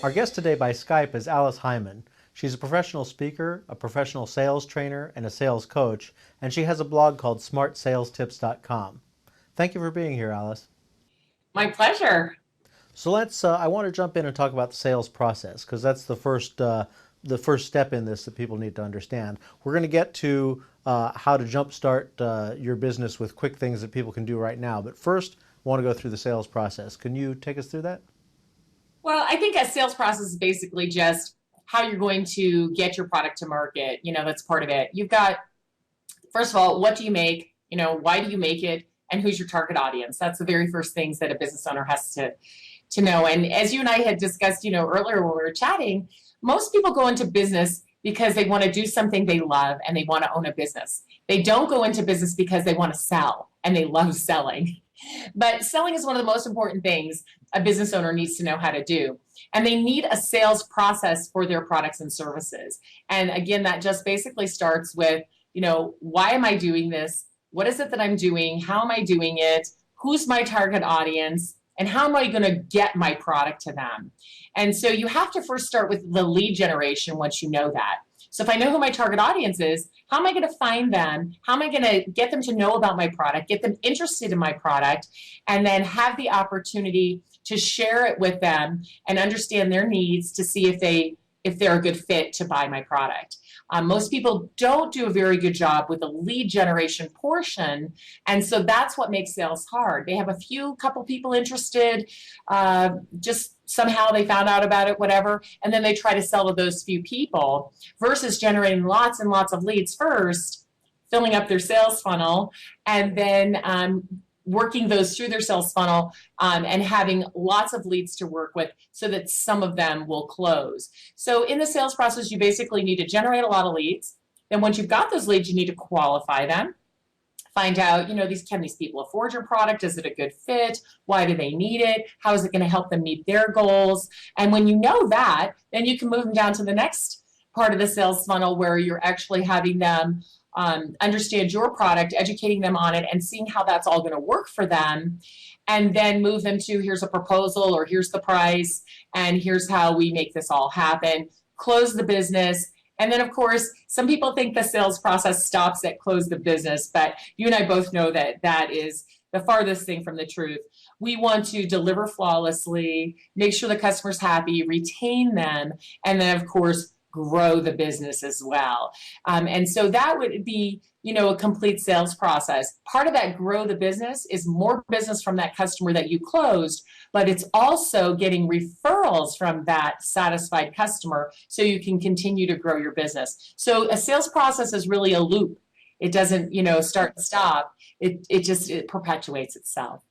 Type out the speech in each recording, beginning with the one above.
Our guest today by Skype is Alice Heiman. She's a professional speaker, a professional sales trainer, and a sales coach, and she has a blog called smartsalestips.com. Thank you for being here, Alice. My pleasure. So I want to jump in and talk about the sales process, because that's the first step in this that people need to understand. We're going to get to how to jumpstart your business with quick things that people can do right now. But first, I want to go through the sales process. Can you take us through that? Well, I think a sales process is basically just how you're going to get your product to market. That's part of it. You've got, first of all, what do you make? Why do you make it? And who's your target audience? That's the very first things that a business owner has to know. And as you and I had discussed, earlier when we were chatting, most people go into business because they want to do something they love and they want to own a business. They don't go into business because they want to sell and they love selling. But selling is one of the most important things a business owner needs to know how to do. And they need a sales process for their products and services. And again, that just basically starts with, why am I doing this? What is it that I'm doing? How am I doing it? Who's my target audience? And how am I going to get my product to them? And so you have to first start with the lead generation once you know that. So if I know who my target audience is, how am I going to find them? How am I going to get them to know about my product, get them interested in my product, and then have the opportunity to share it with them and understand their needs to see if they're a good fit to buy my product. Most people don't do a very good job with the lead generation portion, and so that's what makes sales hard. They have a couple people interested, just somehow they found out about it, whatever, and then they try to sell to those few people versus generating lots and lots of leads first, filling up their sales funnel, and then working those through their sales funnel and having lots of leads to work with so that some of them will close. So in the sales process, you basically need to generate a lot of leads. Then once you've got those leads, you need to qualify them. Find out, can these people afford your product? Is it a good fit? Why do they need it? How is it going to help them meet their goals? And when you know that, then you can move them down to the next part of the sales funnel where you're actually having them understand your product, educating them on it, and seeing how that's all going to work for them, and then move them to here's a proposal or here's the price and here's how we make this all happen, close the business. And then, of course, some people think the sales process stops at close the business, but you and I both know that that is the farthest thing from the truth. We want to deliver flawlessly, make sure the customer's happy, retain them, and then, of course, grow the business as well. And so that would be, a complete sales process. Part of that grow the business is more business from that customer that you closed, but it's also getting referrals from that satisfied customer so you can continue to grow your business. So a sales process is really a loop. It doesn't, start and stop. It perpetuates itself.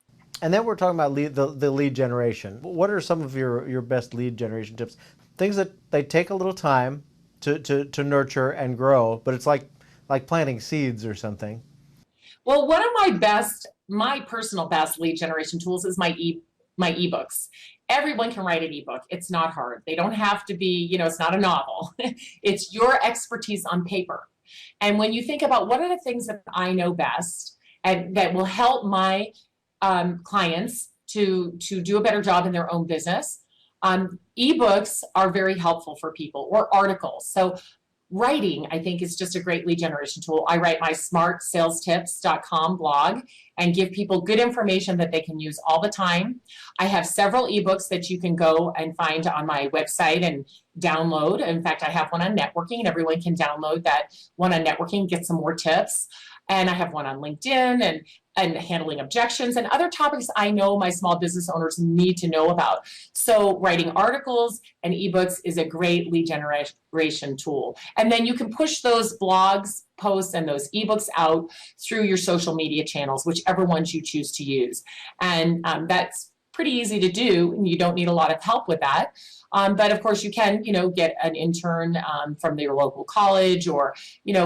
And then we're talking about the lead generation. What are some of your best lead generation tips? Things that they take a little time to nurture and grow, but it's like planting seeds or something. Well, one of my personal best lead generation tools is my ebooks. Everyone can write an ebook. It's not hard. They don't have to be, it's not a novel. It's your expertise on paper. And when you think about what are the things that I know best and that will help my clients to do a better job in their own business, ebooks are very helpful for people, or articles. So writing, I think, is just a great lead generation tool. I write my smartsalestips.com blog and give people good information that they can use all the time. I have several ebooks that you can go and find on my website and download. In fact, I have one on networking, and everyone can download that one on networking, get some more tips. And I have one on LinkedIn and handling objections and other topics I know my small business owners need to know about. So writing articles and ebooks is a great lead generation tool. And then you can push those blogs, posts, and those ebooks out through your social media channels, whichever ones you choose to use. And that's pretty easy to do, and you don't need a lot of help with that. But of course you can, get an intern from your local college or,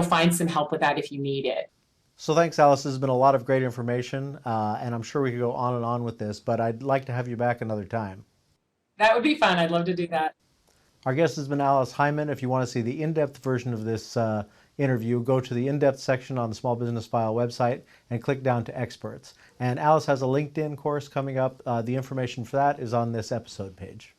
find some help with that if you need it. So thanks, Alice. This has been a lot of great information, and I'm sure we could go on and on with this, but I'd like to have you back another time. That would be fun. I'd love to do that. Our guest has been Alice Heiman. If you want to see the in-depth version of this interview, go to the in-depth section on the Small Business File website and click down to Experts. And Alice has a LinkedIn course coming up. The information for that is on this episode page.